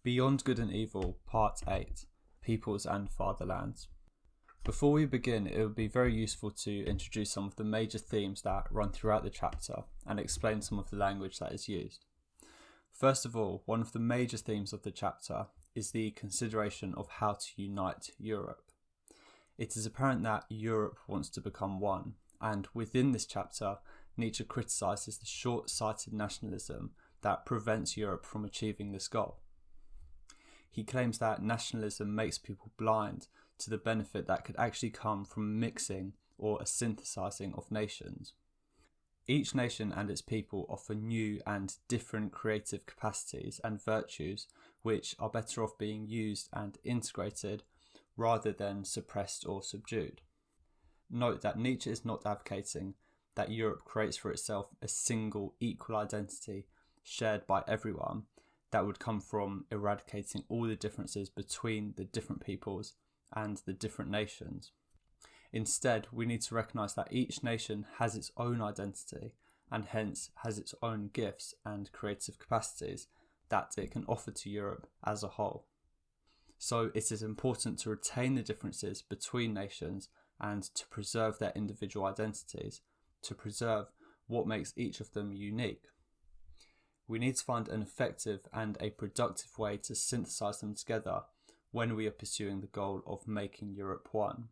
Beyond Good and Evil, Part 8, Peoples and Fatherlands. Before we begin, it would be very useful to introduce some of the major themes that run throughout the chapter and explain some of the language that is used. First of all, one of the major themes of the chapter is the consideration of how to unite Europe. It is apparent that Europe wants to become one, and within this chapter, Nietzsche criticises the short-sighted nationalism that prevents Europe from achieving this goal. He claims that nationalism makes people blind to the benefit that could actually come from mixing or a synthesizing of nations. Each nation and its people offer new and different creative capacities and virtues which are better off being used and integrated rather than suppressed or subdued. Note that Nietzsche is not advocating that Europe creates for itself a single equal identity shared by everyone that would come from eradicating all the differences between the different peoples and the different nations. Instead, we need to recognise that each nation has its own identity and hence has its own gifts and creative capacities that it can offer to Europe as a whole. So it is important to retain the differences between nations and to preserve their individual identities, to preserve what makes each of them unique. We need to find an effective and a productive way to synthesize them together when we are pursuing the goal of making Europe one.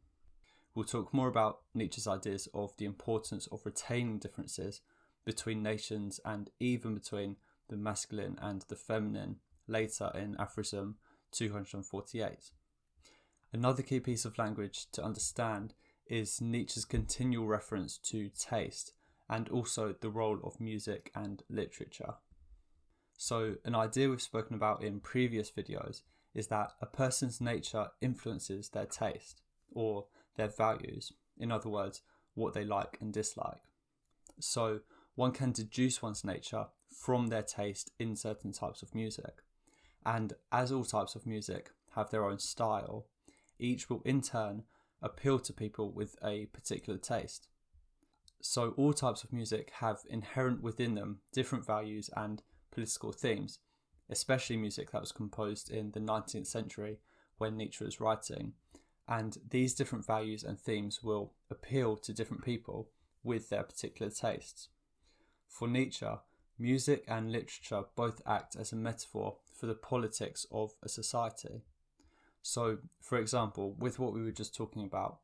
We'll talk more about Nietzsche's ideas of the importance of retaining differences between nations and even between the masculine and the feminine later in aphorism 248. Another key piece of language to understand is Nietzsche's continual reference to taste and also the role of music and literature. So an idea we've spoken about in previous videos is that a person's nature influences their taste or their values, in other words, what they like and dislike. So one can deduce one's nature from their taste in certain types of music. And as all types of music have their own style, each will in turn appeal to people with a particular taste. So all types of music have inherent within them different values and political themes, especially music that was composed in the 19th century when Nietzsche was writing, and these different values and themes will appeal to different people with their particular tastes. For Nietzsche, music and literature both act as a metaphor for the politics of a society. So, for example, with what we were just talking about,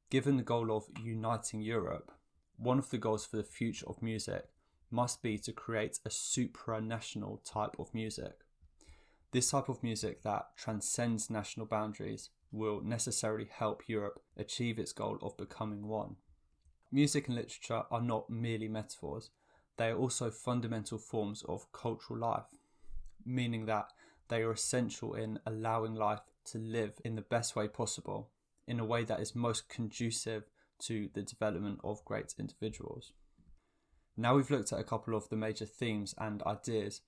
given the goal of uniting Europe, one of the goals for the future of music must be to create a supranational type of music. This type of music that transcends national boundaries will necessarily help Europe achieve its goal of becoming one. Music and literature are not merely metaphors, they are also fundamental forms of cultural life, meaning that they are essential in allowing life to live in the best way possible, in a way that is most conducive to the development of great individuals. Now we've looked at a couple of the major themes and ideas,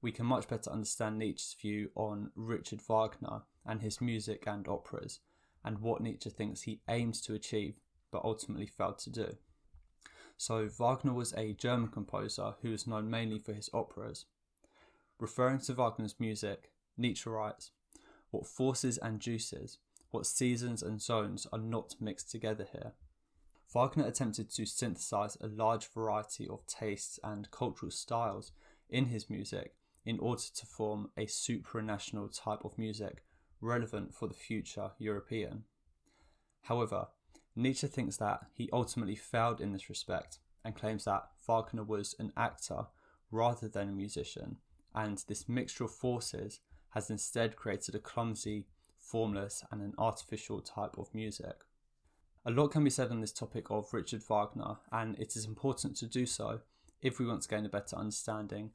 we can much better understand Nietzsche's view on Richard Wagner and his music and operas, and what Nietzsche thinks he aims to achieve but ultimately failed to do. So Wagner was a German composer who is known mainly for his operas. Referring to Wagner's music, Nietzsche writes, "What forces and juices, what seasons and zones are not mixed together here." Wagner attempted to synthesize a large variety of tastes and cultural styles in his music in order to form a supranational type of music relevant for the future European. However, Nietzsche thinks that he ultimately failed in this respect and claims that Wagner was an actor rather than a musician, and this mixture of forces has instead created a clumsy, formless and an artificial type of music. A lot can be said on this topic of Richard Wagner, and it is important to do so if we want to gain a better understanding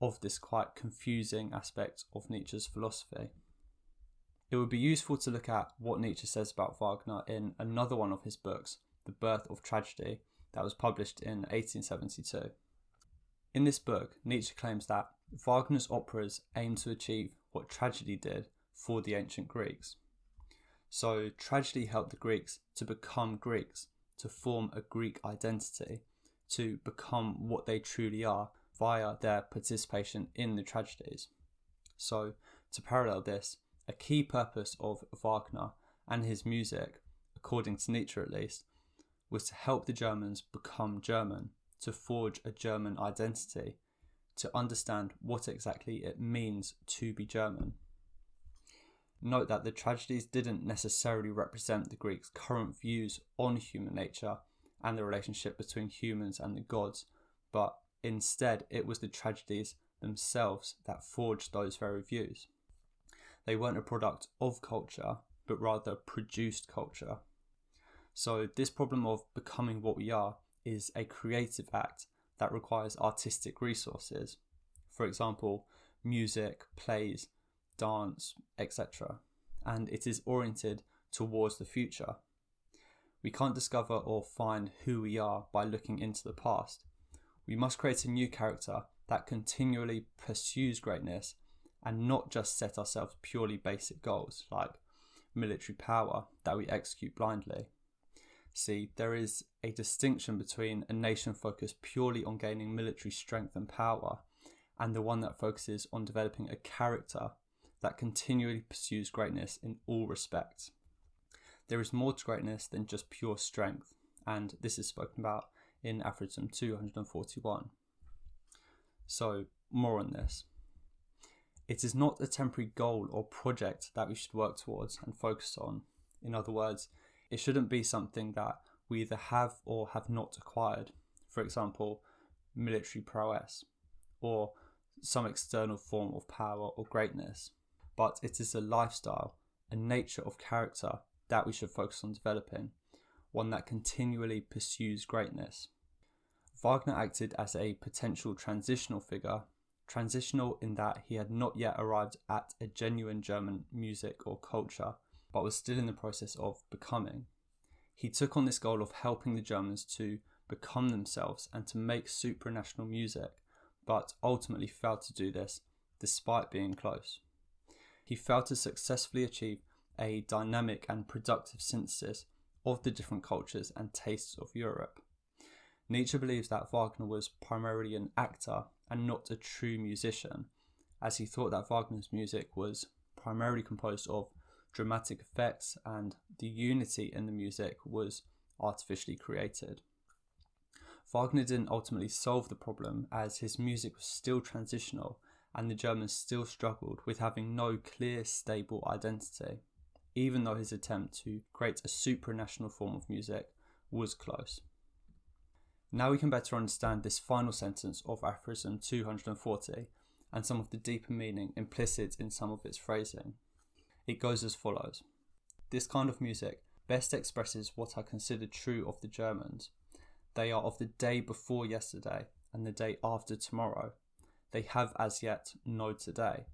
of this quite confusing aspect of Nietzsche's philosophy. It would be useful to look at what Nietzsche says about Wagner in another one of his books, The Birth of Tragedy, that was published in 1872. In this book, Nietzsche claims that Wagner's operas aim to achieve what tragedy did for the ancient Greeks. So tragedy helped the Greeks to become Greeks, to form a Greek identity, to become what they truly are via their participation in the tragedies. So To parallel this, a key purpose of Wagner and his music, according to Nietzsche at least, was to help the Germans become German, to forge a German identity, to understand what exactly it means to be German. Note that the tragedies didn't necessarily represent the Greeks' current views on human nature and the relationship between humans and the gods, but instead it was the tragedies themselves that forged those very views. They weren't a product of culture, but rather produced culture. So this problem of becoming what we are is a creative act that requires artistic resources. For example, music, plays, dance, etc. And it is oriented towards the future. We can't discover or find who we are by looking into the past. We must create a new character that continually pursues greatness and not just set ourselves purely basic goals like military power that we execute blindly. See, there is a distinction between a nation focused purely on gaining military strength and power and the one that focuses on developing a character that continually pursues greatness in all respects. There is more to greatness than just pure strength, and this is spoken about in Aphorism 241. So, more on this. It is not a temporary goal or project that we should work towards and focus on. In other words, it shouldn't be something that we either have or have not acquired. For example, military prowess or some external form of power or greatness. But it is a lifestyle, a nature of character that we should focus on developing, one that continually pursues greatness. Wagner acted as a potential transitional figure, transitional in that he had not yet arrived at a genuine German music or culture, but was still in the process of becoming. He took on this goal of helping the Germans to become themselves and to make supranational music, but ultimately failed to do this despite being close. He failed to successfully achieve a dynamic and productive synthesis of the different cultures and tastes of Europe. Nietzsche believes that Wagner was primarily an actor and not a true musician, as he thought that Wagner's music was primarily composed of dramatic effects and the unity in the music was artificially created. Wagner didn't ultimately solve the problem, as his music was still transitional and the Germans still struggled with having no clear, stable identity, even though his attempt to create a supranational form of music was close. Now we can better understand this final sentence of Aphorism 240 and some of the deeper meaning implicit in some of its phrasing. It goes as follows. This kind of music best expresses what I consider true of the Germans. They are of the day before yesterday and the day after tomorrow. They have as yet no today.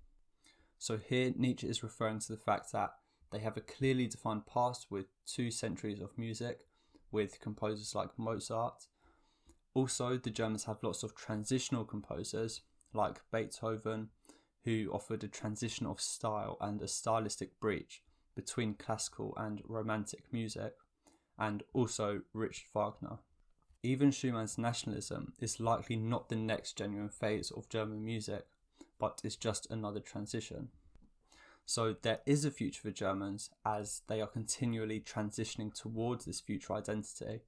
So here Nietzsche is referring to the fact that they have a clearly defined past with 2 centuries of music, with composers like Mozart. Also, the Germans have lots of transitional composers like Beethoven, who offered a transition of style and a stylistic breach between classical and romantic music, and also Richard Wagner. Even Schumann's nationalism is likely not the next genuine phase of German music, but is just another transition. So there is a future for Germans as they are continually transitioning towards this future identity,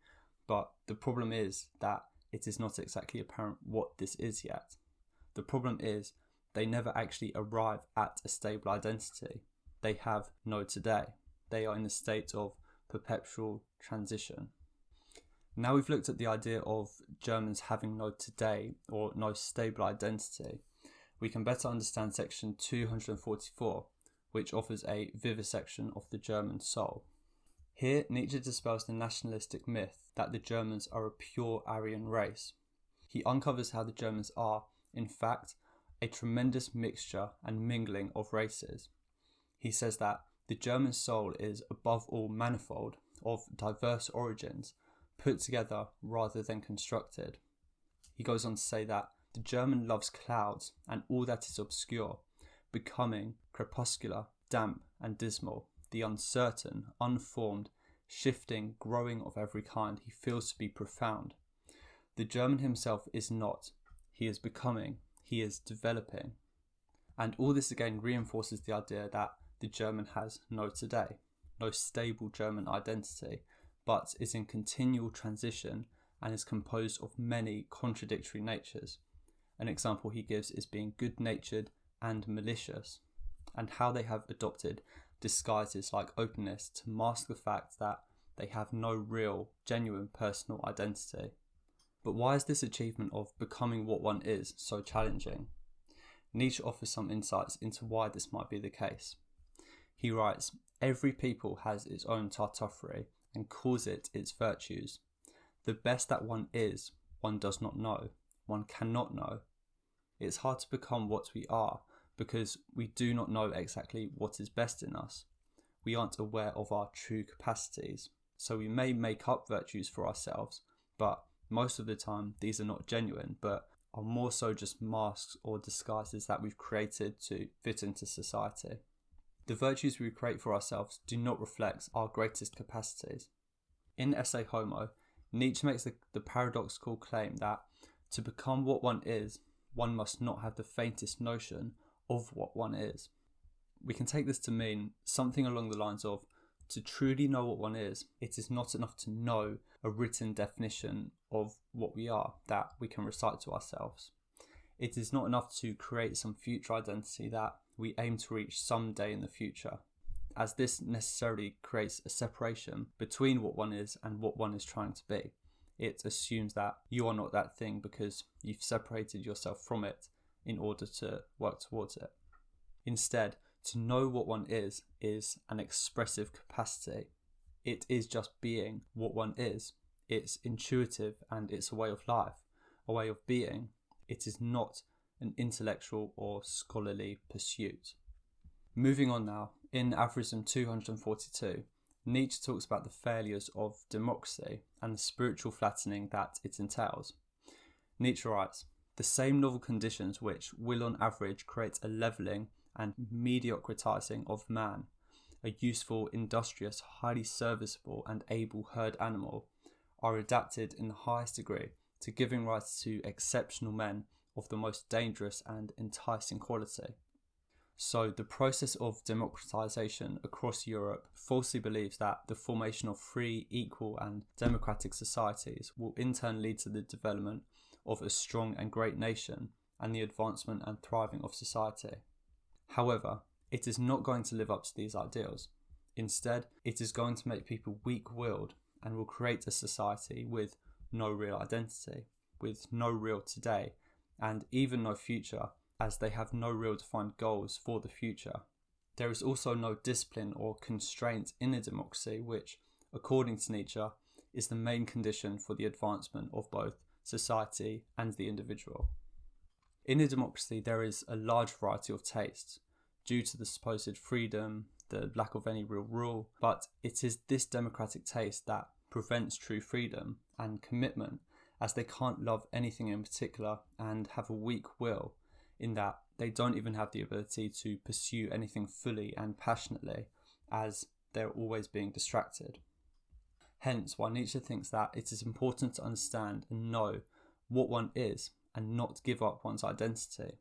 but the problem is that it is not exactly apparent what this is yet. The problem is they never actually arrive at a stable identity. They have no today. They are in a state of perpetual transition. Now we've looked at the idea of Germans having no today or no stable identity, we can better understand section 244, which offers a vivisection of the German soul. Here, Nietzsche dispels the nationalistic myth that the Germans are a pure Aryan race. He uncovers how the Germans are, in fact, a tremendous mixture and mingling of races. He says that the German soul is above all manifold, of diverse origins, put together rather than constructed. He goes on to say that the German loves clouds and all that is obscure, becoming, crepuscular, damp and dismal, the uncertain, unformed, shifting, growing of every kind he feels to be profound. The German himself is not, he is becoming, he is developing. And all this again reinforces the idea that the German has no today, no stable German identity, but is in continual transition and is composed of many contradictory natures. An example he gives is being good-natured and malicious, and how they have adopted disguises like openness to mask the fact that they have no real, genuine personal identity. But why is this achievement of becoming what one is so challenging? Nietzsche offers some insights into why this might be the case. He writes, "Every people has its own Tartuffery and calls it its virtues. The best that one is, one does not know, one cannot know. It's hard to become what we are because we do not know exactly what is best in us. We aren't aware of our true capacities. So we may make up virtues for ourselves, but most of the time these are not genuine, but are more so just masks or disguises that we've created to fit into society. The virtues we create for ourselves do not reflect our greatest capacities." In Essay Homo, Nietzsche makes the paradoxical claim that to become what one is, one must not have the faintest notion of what one is. We can take this to mean something along the lines of, to truly know what one is, it is not enough to know a written definition of what we are that we can recite to ourselves. It is not enough to create some future identity that we aim to reach someday in the future, as this necessarily creates a separation between what one is and what one is trying to be. It assumes that you are not that thing because you've separated yourself from it in order to work towards it. Instead, to know what one is an expressive capacity. It is just being what one is. It's intuitive and it's a way of life, a way of being. It is not an intellectual or scholarly pursuit. Moving on now, in Aphorism 242, Nietzsche talks about the failures of democracy and the spiritual flattening that it entails. Nietzsche writes, "The same novel conditions which will on average create a levelling and mediocritizing of man, a useful, industrious, highly serviceable and able herd animal, are adapted in the highest degree to giving rise to exceptional men of the most dangerous and enticing quality." So the process of democratization across Europe falsely believes that the formation of free, equal and democratic societies will in turn lead to the development of a strong and great nation and the advancement and thriving of society. However, it is not going to live up to these ideals. Instead, it is going to make people weak-willed and will create a society with no real identity, with no real today, and even no future, as they have no real defined goals for the future. There is also no discipline or constraint in a democracy, which, according to Nietzsche, is the main condition for the advancement of both society and the individual. In a democracy, there is a large variety of tastes, due to the supposed freedom, the lack of any real rule, but it is this democratic taste that prevents true freedom and commitment, as they can't love anything in particular and have a weak will, in that they don't even have the ability to pursue anything fully and passionately, as they're always being distracted. Hence why Nietzsche thinks that it is important to understand and know what one is and not give up one's identity.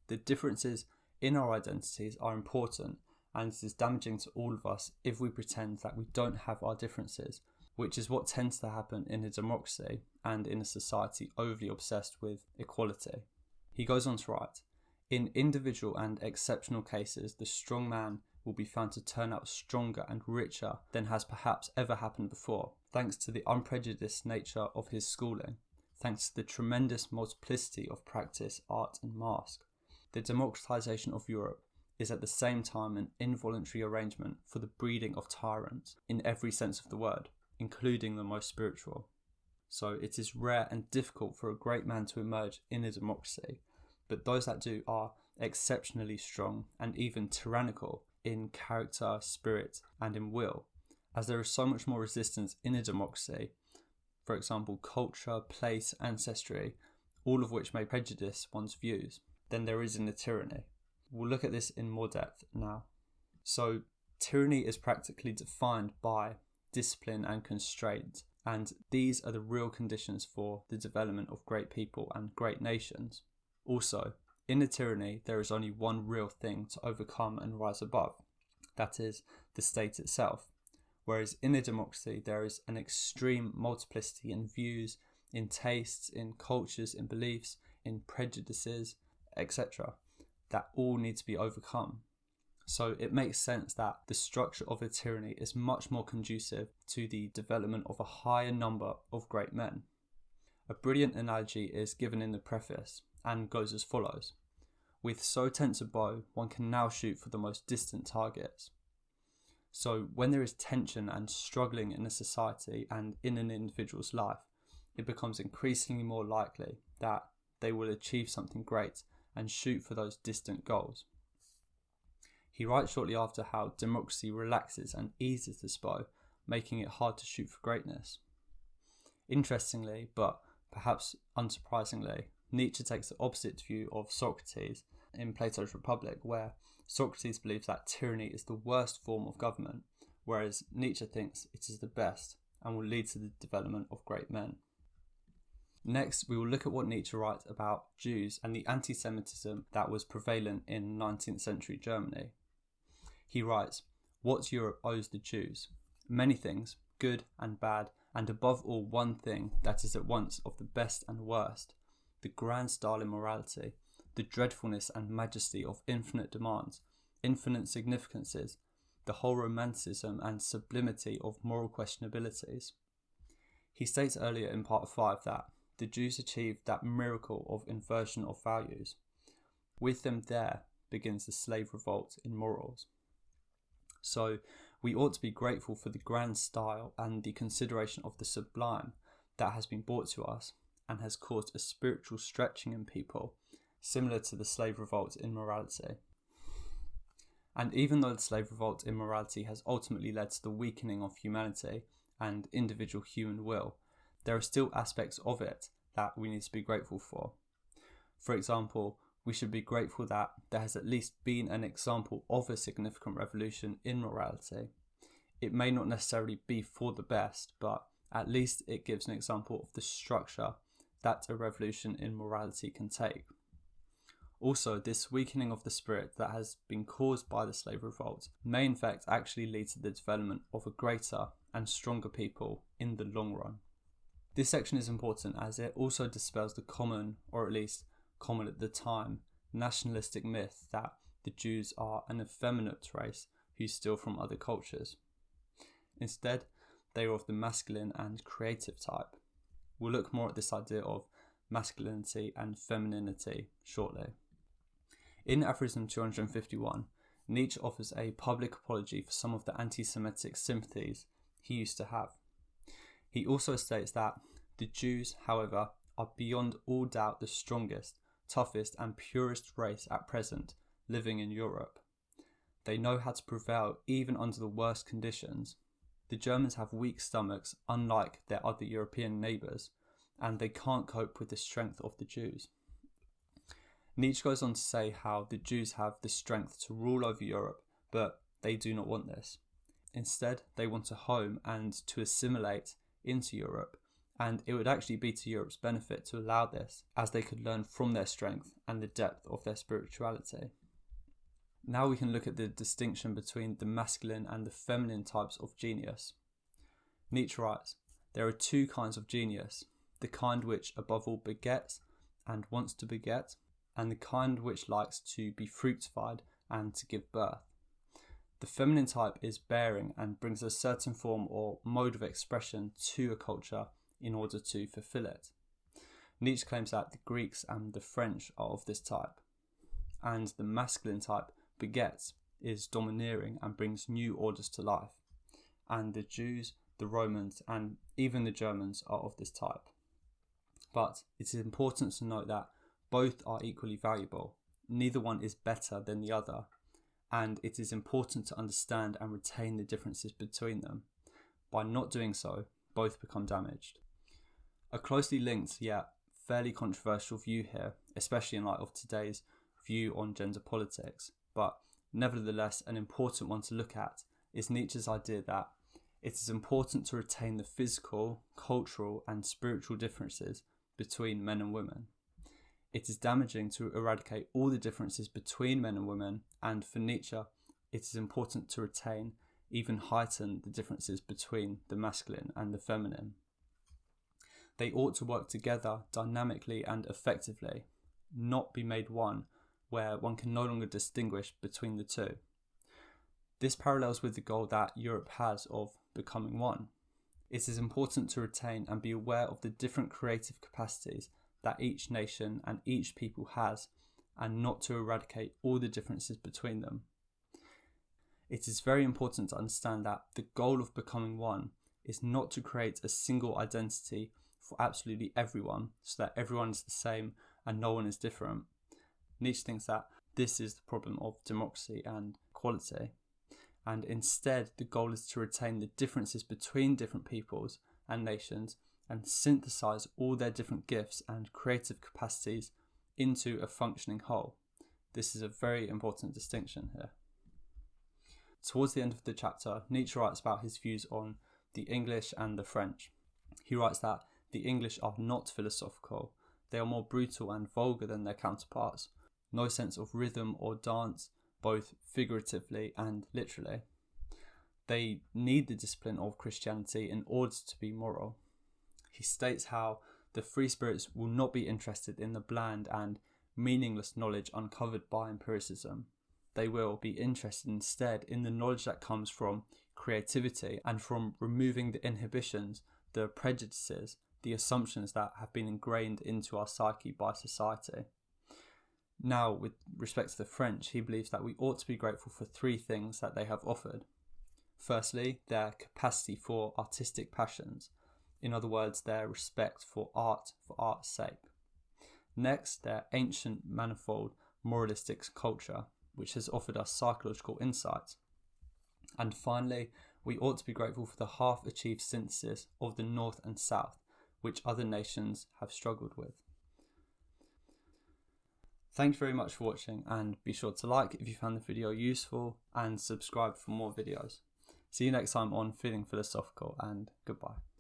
The differences in our identities are important, and it is damaging to all of us if we pretend that we don't have our differences, which is what tends to happen in a democracy and in a society overly obsessed with equality. He goes on to write, "In individual and exceptional cases, the strong man will be found to turn out stronger and richer than has perhaps ever happened before, thanks to the unprejudiced nature of his schooling, thanks to the tremendous multiplicity of practice, art and mask. The democratization of Europe is at the same time an involuntary arrangement for the breeding of tyrants in every sense of the word, including the most spiritual. So it is rare and difficult for a great man to emerge in a democracy, but those that do are exceptionally strong and even tyrannical in character, spirit, and in will, as there is so much more resistance in a democracy, for example, culture, place, ancestry, all of which may prejudice one's views, than there is in a tyranny. We'll look at this in more depth now. So, tyranny is practically defined by discipline and constraint, and these are the real conditions for the development of great people and great nations. Also, In a tyranny, there is only one real thing to overcome and rise above, that is, the state itself. Whereas in a democracy, there is an extreme multiplicity in views, in tastes, in cultures, in beliefs, in prejudices, etc., that all need to be overcome. So it makes sense that the structure of a tyranny is much more conducive to the development of a higher number of great men. A brilliant analogy is given in the preface and goes as follows. With so tense a bow, one can now shoot for the most distant targets. So when there is tension and struggling in a society and in an individual's life, it becomes increasingly more likely that they will achieve something great and shoot for those distant goals. He writes shortly after how democracy relaxes and eases this bow, making it hard to shoot for greatness. Interestingly, but perhaps unsurprisingly, Nietzsche takes the opposite view of Socrates in Plato's Republic, where Socrates believes that tyranny is the worst form of government, whereas Nietzsche thinks it is the best and will lead to the development of great men. Next, we will look at what Nietzsche writes about Jews and the anti-Semitism that was prevalent in 19th century Germany. He writes, "What Europe owes the Jews? Many things, good and bad, and above all one thing that is at once of the best and worst, the grand style in morality, the dreadfulness and majesty of infinite demands, infinite significances, the whole romanticism and sublimity of moral questionabilities." He states earlier in part 5 that the Jews achieved that miracle of inversion of values. With them there begins the slave revolt in morals. So we ought to be grateful for the grand style and the consideration of the sublime that has been brought to us and has caused a spiritual stretching in people, similar to the slave revolt in morality. And even though the slave revolt in morality has ultimately led to the weakening of humanity and individual human will, there are still aspects of it that we need to be grateful for. For example, we should be grateful that there has at least been an example of a significant revolution in morality. It may not necessarily be for the best, but at least it gives an example of the structure that a revolution in morality can take. Also, this weakening of the spirit that has been caused by the slave revolt may in fact actually lead to the development of a greater and stronger people in the long run. This section is important as it also dispels the common, or at least common at the time, nationalistic myth that the Jews are an effeminate race who steal from other cultures. Instead, they are of the masculine and creative type. We'll look more at this idea of masculinity and femininity shortly. In Aphorism 251, Nietzsche offers a public apology for some of the anti-Semitic sympathies he used to have. He also states that the Jews, however, are beyond all doubt the strongest, toughest and purest race at present living in Europe. They know how to prevail even under the worst conditions. The Germans have weak stomachs unlike their other European neighbours, and they can't cope with the strength of the Jews. Nietzsche goes on to say how the Jews have the strength to rule over Europe, but they do not want this. Instead, they want a home and to assimilate into Europe, and it would actually be to Europe's benefit to allow this, as they could learn from their strength and the depth of their spirituality. Now we can look at the distinction between the masculine and the feminine types of genius. Nietzsche writes, "There are two kinds of genius, the kind which above all begets and wants to beget, and the kind which likes to be fructified and to give birth. The feminine type is bearing and brings a certain form or mode of expression to a culture in order to fulfill it." Nietzsche claims that the Greeks and the French are of this type, and the masculine type begets, is domineering and brings new orders to life, and the Jews, the Romans and even the Germans are of this type. But it is important to note that both are equally valuable. Neither one is better than the other, and it is important to understand and retain the differences between them. By not doing so, both become damaged. A closely linked yet fairly controversial view here, especially in light of today's view on gender politics, but nevertheless an important one to look at, is Nietzsche's idea that it is important to retain the physical, cultural and spiritual differences between men and women. It is damaging to eradicate all the differences between men and women, and for Nietzsche, it is important to retain, even heighten, the differences between the masculine and the feminine. They ought to work together dynamically and effectively, not be made one, where one can no longer distinguish between the two. This parallels with the goal that Europe has of becoming one. It is important to retain and be aware of the different creative capacities that each nation and each people has, and not to eradicate all the differences between them. It is very important to understand that the goal of becoming one is not to create a single identity for absolutely everyone, so that everyone is the same and no one is different. Nietzsche thinks that this is the problem of democracy and equality, and instead the goal is to retain the differences between different peoples and nations and synthesize all their different gifts and creative capacities into a functioning whole. This is a very important distinction here. Towards the end of the chapter, Nietzsche writes about his views on the English and the French. He writes that the English are not philosophical, they are more brutal and vulgar than their counterparts, no sense of rhythm or dance, both figuratively and literally. They need the discipline of Christianity in order to be moral. He states how the free spirits will not be interested in the bland and meaningless knowledge uncovered by empiricism. They will be interested instead in the knowledge that comes from creativity and from removing the inhibitions, the prejudices, the assumptions that have been ingrained into our psyche by society. Now, with respect to the French, he believes that we ought to be grateful for three things that they have offered. Firstly, their capacity for artistic passions, in other words, their respect for art's sake. Next, their ancient, manifold, moralistic culture, which has offered us psychological insights. And finally, we ought to be grateful for the half-achieved synthesis of the North and South, which other nations have struggled with. Thank you very much for watching, and be sure to like if you found the video useful and subscribe for more videos. See you next time on Feeling Philosophical, and goodbye.